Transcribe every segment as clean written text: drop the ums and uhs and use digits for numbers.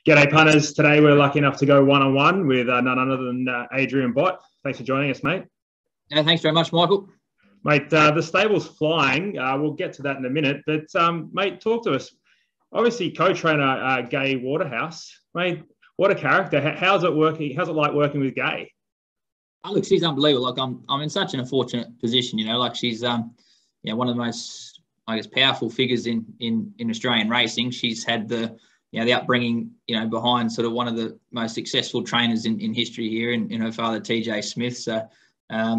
G'day, punters. Today we're lucky enough to go one-on-one with none other than Adrian Bott. Thanks for joining us, mate. Yeah, thanks very much, Michael. Mate, the stable's flying. We'll get to that in a minute. But, mate, talk to us. Obviously, co-trainer Gay Waterhouse. Mate, what a character. How's it working? How's it like working with Gay? Oh, look, she's unbelievable. Like I'm in such an unfortunate position, you know. Like she's one of the most, I guess, powerful figures in Australian racing. She's had the upbringing, behind sort of one of the most successful trainers in history here, in her father, TJ Smith. So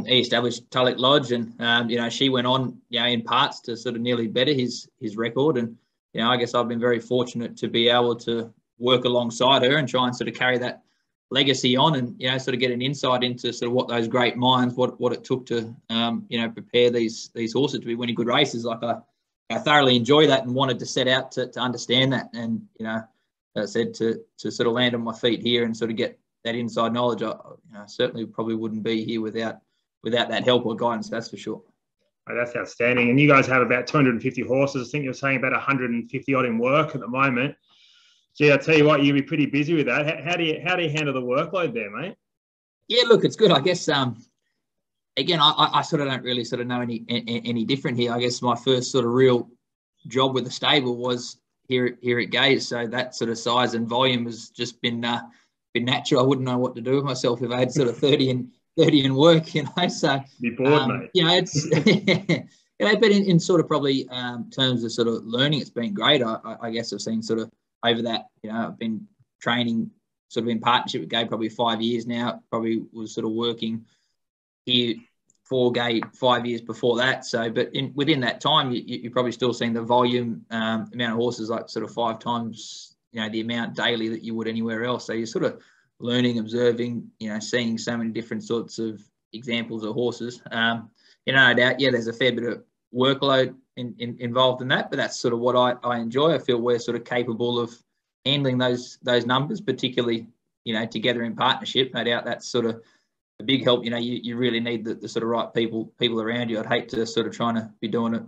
he established Tulloch Lodge, and she went on, in parts to sort of nearly better his record. And I guess I've been very fortunate to be able to work alongside her and try and sort of carry that legacy on, and sort of get an insight into sort of what those great minds, what it took to prepare these horses to be winning good races. Like I thoroughly enjoy that and wanted to set out to understand that, and as I said, to sort of land on my feet here and sort of get that inside knowledge. I certainly probably wouldn't be here without that help or guidance. That's for sure. Oh, that's outstanding. And you guys have about 250 horses. I think you're saying about 150 odd in work at the moment. Gee, I tell you what, you'll be pretty busy with that. How do you handle the workload there, mate? Yeah, look, it's good. I guess again, I sort of don't really sort of know any different here. I guess my first sort of real job with the stable was here at Gaze. So that sort of size and volume has just been natural. I wouldn't know what to do with myself if I had sort of 30 in work, So be bored, mate. It's but in sort of probably terms of sort of learning, it's been great. I guess I've seen sort of over that, I've been training sort of in partnership with Gabe probably 5 years now. Probably was sort of working here for Gabe 5 years before that. So, but within that time, you probably still seen the volume amount of horses, like sort of 5 times, the amount daily that you would anywhere else. So you're sort of learning, observing, seeing so many different sorts of examples of horses. No doubt, there's a fair bit of workload involved in that, but that's sort of what I enjoy. I feel we're sort of capable of handling those numbers, particularly, together in partnership. No doubt that's sort of a big help. You really need the sort of right people around you. I'd hate to sort of trying to be doing it,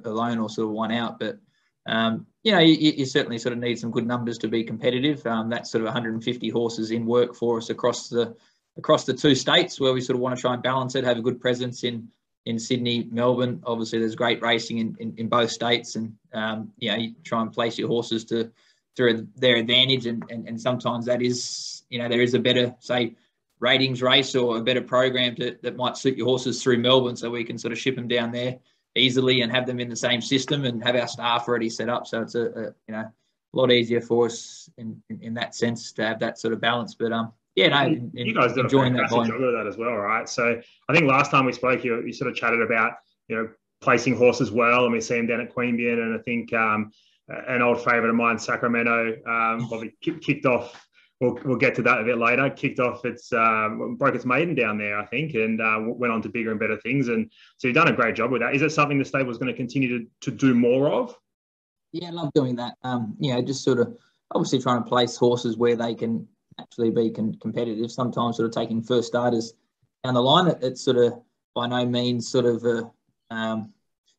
alone or sort of one out, but you certainly sort of need some good numbers to be competitive. That's sort of 150 horses in work for us across the 2 states, where we sort of want to try and balance it, have a good presence in Sydney, Melbourne. Obviously, there's great racing in both states, and you try and place your horses to their advantage, and sometimes that is, there is a better, say, ratings race or a better program that might suit your horses through Melbourne, so we can sort of ship them down there easily and have them in the same system and have our staff already set up. So it's a lot easier for us in that sense to have that sort of balance. But you guys did a fantastic job of that as well, right? So I think last time we spoke, you sort of chatted about placing horses well, and we see them down at Queanbeyan, and I think an old favourite of mine, Sacramento, probably kicked off. We'll get to that a bit later. Kicked off broke its maiden down there, I think, and went on to bigger and better things. And so you've done a great job with that. Is it something the stable is going to continue to do more of? Yeah, I love doing that. Just sort of obviously trying to place horses where they can actually be competitive. Sometimes sort of taking first starters down the line. It's sort of by no means sort of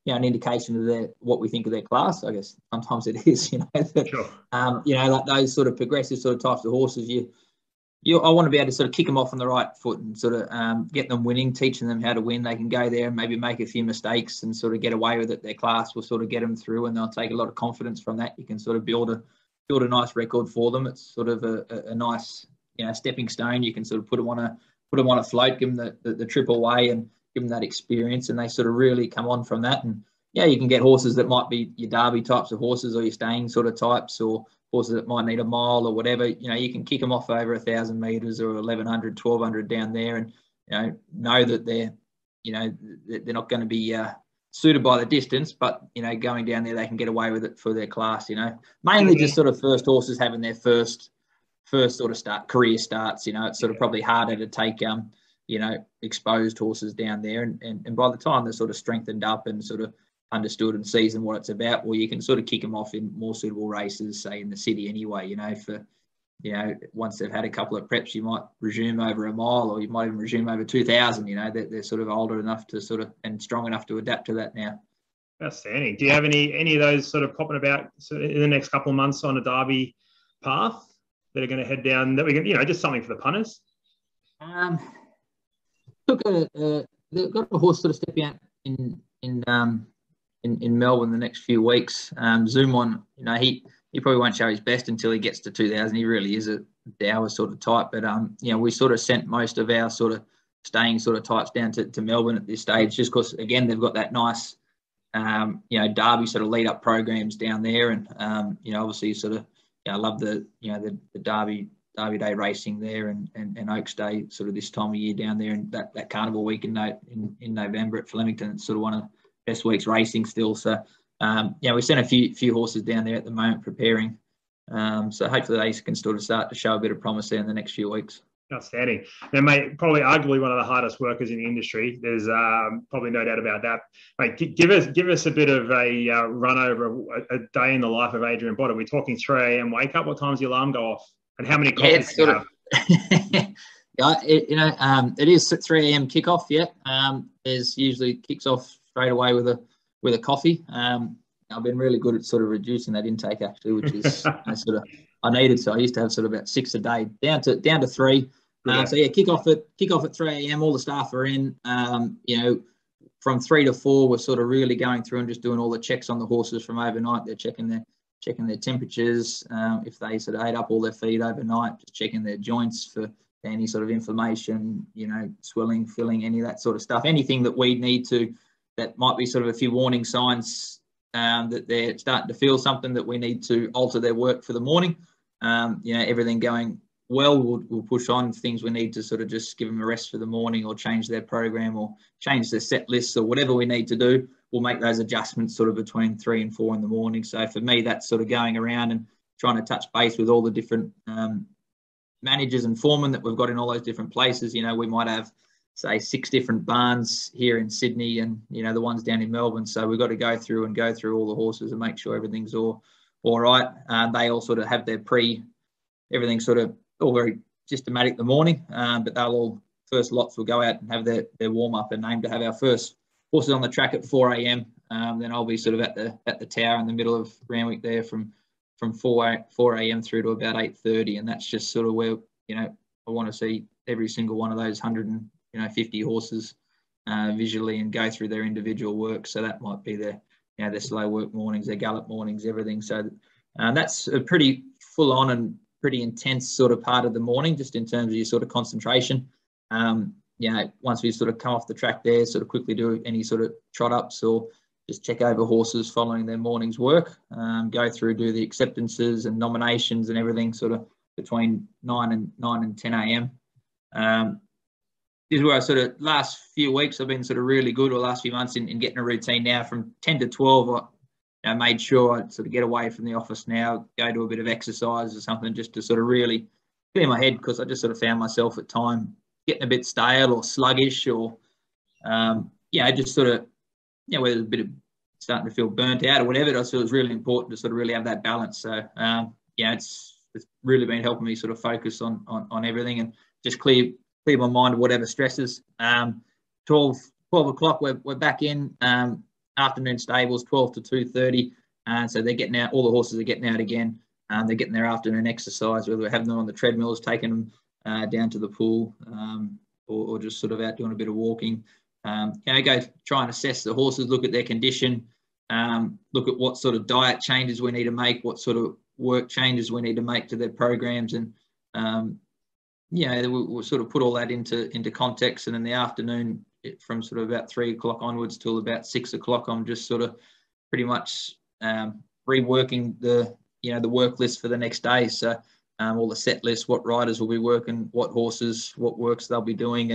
an indication of what we think of their class. I guess sometimes it is, Sure. Like those sort of progressive sort of types of horses, I want to be able to sort of kick them off on the right foot and sort of get them winning, teaching them how to win. They can go there and maybe make a few mistakes and sort of get away with it. Their class will sort of get them through, and they'll take a lot of confidence from that. You can sort of build a nice record for them. It's sort of a nice, stepping stone. You can sort of put them on a float, give them the trip away, and give them that experience, and they sort of really come on from that. And you can get horses that might be your Derby types of horses, or your staying sort of types, or horses that might need a mile or whatever. You can kick them off over 1,000 metres or 1,100, 1,200 down there, and know that they're not going to be suited by the distance, but going down there they can get away with it for their class. Mainly just sort of first horses having their first sort of career starts. It's sort of probably harder to take exposed horses down there, and by the time they're sort of strengthened up and sort of understood and seasoned what it's about, well, you can sort of kick them off in more suitable races, say in the city anyway, for once they've had a couple of preps, you might resume over a mile, or you might even resume over 2,000. They're sort of older enough to sort of, and strong enough to adapt to that now. Outstanding. Do you have any of those sort of popping about in the next couple of months on a Derby path that are going to head down that we can, just something for the punters? They've got a horse sort of stepping out in Melbourne the next few weeks. Zoomon, he probably won't show his best until he gets to 2000. He really is a dour sort of type, but we sort of sent most of our sort of staying sort of types down to Melbourne at this stage, just because again they've got that nice Derby sort of lead up programs down there, and obviously sort of I love the Derby Day racing there and Oaks Day sort of this time of year down there, and that Carnival week in November at Flemington. It's sort of one of the best weeks racing still. So we sent a few horses down there at the moment preparing. So hopefully they can sort of start to show a bit of promise there in the next few weeks. Outstanding. Now, mate, probably arguably one of the hardest workers in the industry. There's probably no doubt about that. Mate, give us a bit of a run over a day in the life of Adrian Bott. Are we talking 3 a.m. wake up? What time's the alarm go off? And how many coffees do you have? It is 3 a.m. kickoff. Yeah, there's usually kicks off straight away with a coffee. I've been really good at sort of reducing that intake actually, which is I needed. So I used to have sort of about 6 a day, down to 3. So yeah, kick off at 3 a.m. All the staff are in. From 3 to 4, we're sort of really going through and just doing all the checks on the horses from overnight. They're checking their temperatures. If they sort of ate up all their feed overnight, just checking their joints for any sort of inflammation, swelling, filling, any of that sort of stuff. Anything that we need to, that might be sort of a few warning signs that they're starting to feel something that we need to alter their work for the morning. Everything going well, we'll push on. Things we need to sort of just give them a rest for the morning or change their program or change their set lists or whatever we need to do, we'll make those adjustments sort of between 3 and 4 in the morning. So for me, that's sort of going around and trying to touch base with all the different managers and foremen that we've got in all those different places. We might have, say, 6 different barns here in Sydney and, the ones down in Melbourne. So we've got to go through all the horses and make sure everything's all right. They all sort of have their everything sort of all very systematic the morning, but first lots will go out and have their warm-up and aim to have our first horses on the track at 4 a.m. Then I'll be sort of at the tower in the middle of Randwick there from 4 a.m. through to about 8:30, and that's just sort of where I want to see every single one of those 150 horses visually and go through their individual work. So that might be their slow work mornings, their gallop mornings, everything. So that's a pretty full on and pretty intense sort of part of the morning, just in terms of your sort of concentration. Once we sort of come off the track there, sort of quickly do any sort of trot ups or just check over horses following their morning's work, go through, do the acceptances and nominations and everything sort of between 9 and 10 a.m. This is where I sort of last few weeks I've been sort of really good, or last few months in getting a routine now. From 10 to 12, I made sure I'd sort of get away from the office now, go to a bit of exercise or something just to sort of really clear my head, because I just sort of found myself at time getting a bit stale or sluggish or, just sort of, whether a bit of starting to feel burnt out or whatever. I thought it was really important to sort of really have that balance. So, it's really been helping me sort of focus on everything and just clear my mind of whatever stresses. 12 o'clock, we're back in. Afternoon stables, 12 to 2:30. So they're getting out, all the horses are getting out again. They're getting their afternoon exercise, whether we're having them on the treadmills, taking them down to the pool, or just sort of out doing a bit of walking. Go try and assess the horses, look at their condition, look at what sort of diet changes we need to make, what sort of work changes we need to make to their programs. And, we'll sort of put all that into context. And in the afternoon, from sort of about 3 o'clock onwards till about 6 o'clock, I'm just sort of pretty much reworking the work list for the next day. So all the set lists, what riders will be working, what horses, what works they'll be doing,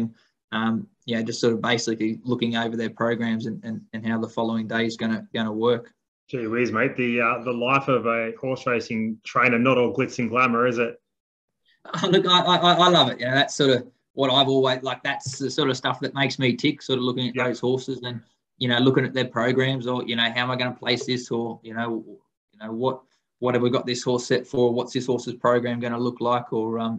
and just sort of basically looking over their programs and how the following day is going to work. Gee whiz, mate, the life of a horse racing trainer, not all glitz and glamour, is it? Look, I love it. That's sort of what I've always like. That's the sort of stuff that makes me tick. Sort of looking at those horses and looking at their programs, or how am I going to place this, or what have we got this horse set for? What's this horse's program going to look like, or how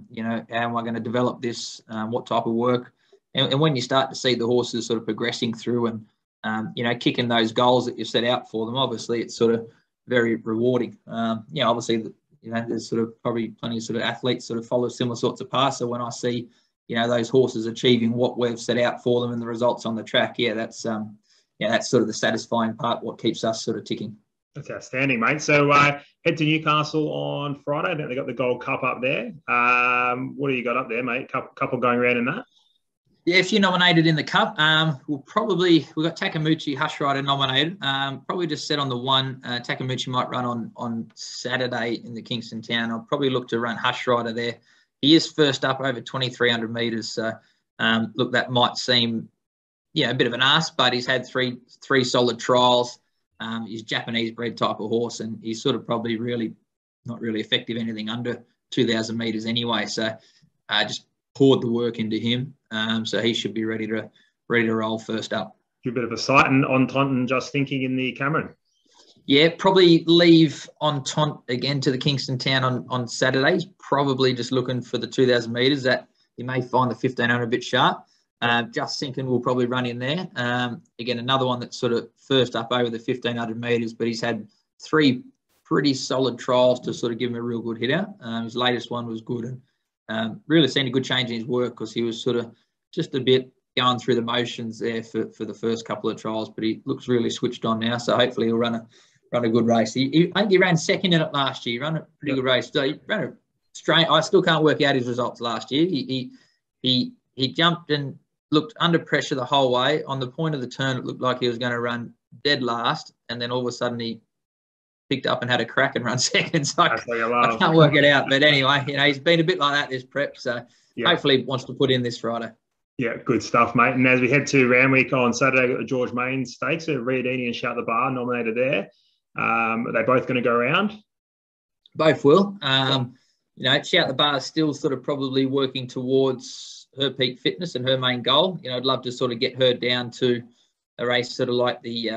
am I going to develop this? What type of work? And when you start to see the horses sort of progressing through and kicking those goals that you set out for them, obviously it's sort of very rewarding. Obviously there's sort of probably plenty of sort of athletes sort of follow similar sorts of paths. So when I see, those horses achieving what we've set out for them and the results on the track, that's sort of the satisfying part, what keeps us sort of ticking. That's outstanding, mate. So head to Newcastle on Friday. I think they got the Gold Cup up there. What do you got up there, mate? Couple going around in that? Yeah, if you're nominated in the Cup, we've got Takamuchi Hush Rider nominated. Probably just set on the one. Takamuchi might run on Saturday in the Kingston Town. I'll probably look to run Hush Rider there. He is first up over 2,300 metres. So, look, that might seem, a bit of an ask, but he's had three solid trials. He's Japanese bred type of horse, and he's sort of probably not really effective anything under 2,000 metres anyway. So, just poured the work into him. So he should be ready to roll first up. A bit of a sight on Taunton, just thinking in the Cameron. Yeah, probably leave on Taunton again to the Kingston Town on Saturdays. Probably just looking for the 2,000 metres. That you may find the 1,500 a bit sharp. Just Thinking will probably run in there. Again, another one that's sort of first up over the 1,500 metres, but he's had 3 pretty solid trials to sort of give him a real good hit out. His latest one was good, and really seen a good change in his work, because he was sort of just a bit going through the motions there for the first couple of trials, but he looks really switched on now. So hopefully he'll run a good race. I think he ran second in it last year. He ran a pretty good race. So he ran a strange. I still can't work out his results last year. He jumped and looked under pressure the whole way. On the point of the turn, it looked like he was going to run dead last, and then all of a sudden he picked up and had a crack and run second. So I can't work it out. But anyway, he's been a bit like that this prep. So hopefully he wants to put in this Friday. Yeah, good stuff, mate. And as we head to round week on Saturday, we've got the George Main Stakes. So Reed Eaney and Shout the Bar nominated there. Are they both going to go around? Both will. Shout the Bar is still sort of probably working towards her peak fitness and her main goal. I'd love to sort of get her down to a race sort of like the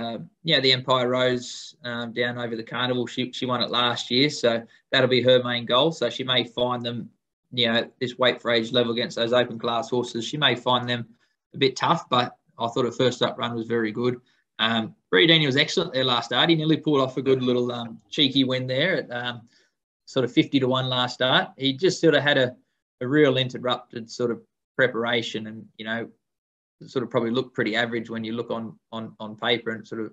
Empire Rose down over the Carnival. She won it last year, so that'll be her main goal. So she may find them, this weight for age level against those open class horses, she may find them a bit tough, but I thought her first up run was very good. Reed Eaney was excellent there last start. He nearly pulled off a good little cheeky win there at sort of 50-1 last start. He just sort of had a real interrupted sort of preparation, and sort of probably looked pretty average when you look on paper, and sort of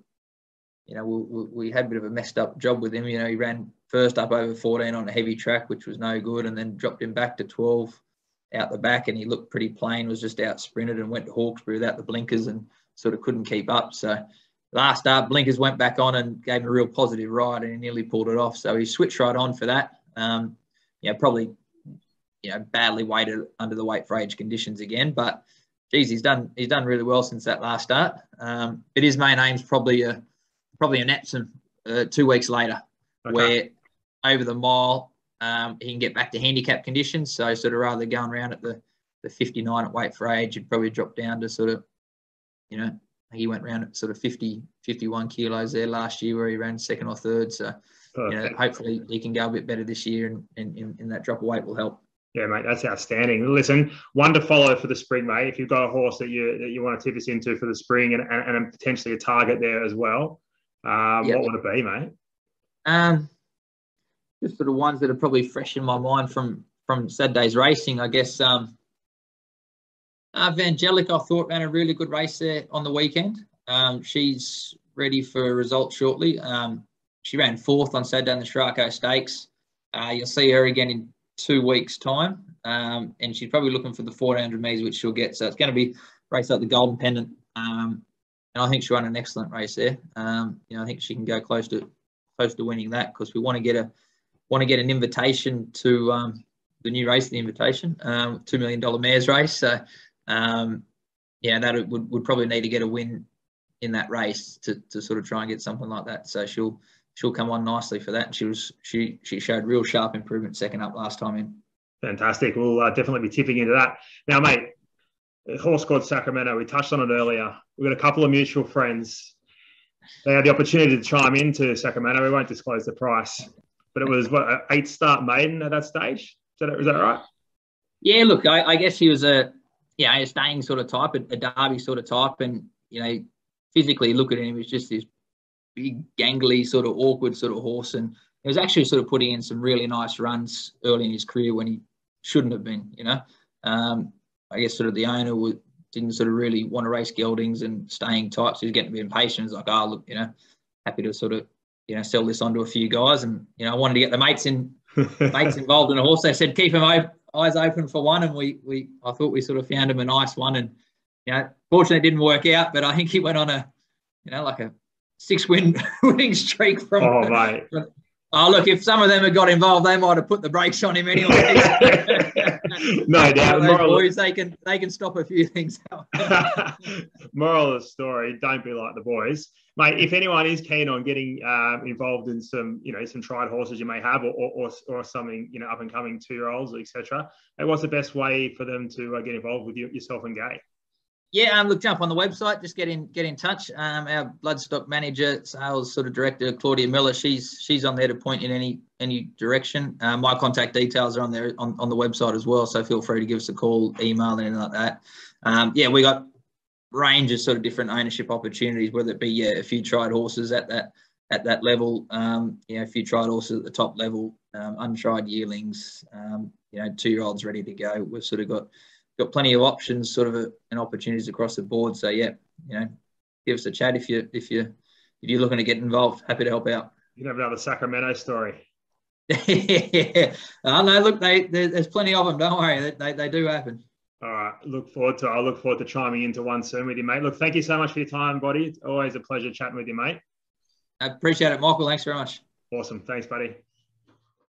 we had a bit of a messed up job with him. He ran first up over 14 on a heavy track, which was no good, and then dropped him back to 12 out the back, and he looked pretty plain, was just out sprinted and went to Hawkesbury without the blinkers and sort of couldn't keep up. So last start, blinkers went back on and gave him a real positive ride, and he nearly pulled it off. So he switched right on for that. Probably badly weighted under the weight for age conditions again, but geez, he's done really well since that last start. But his main aim's probably an Epsom 2 weeks later, where over the mile he can get back to handicap conditions. So sort of rather going around at the 59 at weight for age, he'd probably drop down to sort of, he went around at sort of 50, 51 kilos there last year, where he ran second or third. So hopefully he can go a bit better this year, and in that drop of weight will help. Yeah, mate, that's outstanding. Listen, one to follow for the spring, mate. If you've got a horse that you want to tip us into for the spring, and potentially a target there as well, what would it be, mate? Just sort of ones that are probably fresh in my mind from Saturday's racing, I guess. Vangelic, I thought, ran a really good race there on the weekend. She's ready for a result shortly. She ran 4th on Saturday in the Sharko Stakes. You'll see her again in 2 weeks' time, and she's probably looking for the 1,400 metres, which she'll get. So it's going to be a race like the Golden Pendant, and I think she'll run an excellent race there. I think she can go close to winning that, because we want to get an invitation to the new race, the Invitation, $2 million mares race. So that would probably need to get a win in that race to sort of try and get something like that. So she'll come on nicely for that. She showed real sharp improvement second up last time in. Fantastic. We'll definitely be tipping into that. Now, mate, a horse called Sacramento, we touched on it earlier. We've got a couple of mutual friends. They had the opportunity to chime into Sacramento. We won't disclose the price, but it was an 8-start maiden at that stage. Is that right? Yeah, look, I guess he was a staying sort of type, a Derby sort of type, and physically look at him, he was just this big, gangly, sort of awkward sort of horse, and he was actually sort of putting in some really nice runs early in his career when he shouldn't have been, you know. I guess sort of the owner didn't sort of really want to race geldings and staying tight, so he was getting a bit impatient. He's like, oh, look, you know, happy to sort of, you know, sell this on to a few guys. And, you know, I wanted to get the mates involved in a horse. They said, keep them eyes open for one. And I thought we sort of found him a nice one. And, you know, fortunately it didn't work out, but I think he went on a, you know, like a 6-win winning streak from. Oh, mate. Look, if some of them had got involved, they might have put the brakes on him anyway. No doubt. Boys, they can stop a few things out. Moral of the story: don't be like the boys, mate. If anyone is keen on getting involved in some, you know, some tried horses you may have, or something, you know, up and coming 2-year-olds, etc., what's the best way for them to get involved with yourself and Gay? Yeah, look, jump on the website. Just get in touch. Our bloodstock manager, sales sort of director, Claudia Miller, she's on there to point in any direction. My contact details are on there on the website as well. So feel free to give us a call, email, anything like that. Yeah, we got range of sort of different ownership opportunities, whether it be a few tried horses at that level, you know, a few tried horses at the top level, untried yearlings, you know, 2-year-olds ready to go. We've sort of got plenty of options, sort of and opportunities across the board. So yeah, you know, give us a chat if you're looking to get involved. Happy to help out. You have another Sacramento story. Yeah. No, look, there's plenty of them. Don't worry, they do happen. All right. I'll look forward to chiming into one soon with you, mate. Look, thank you so much for your time, buddy. It's always a pleasure chatting with you, mate. I appreciate it, Michael. Thanks very much. Awesome. Thanks, buddy.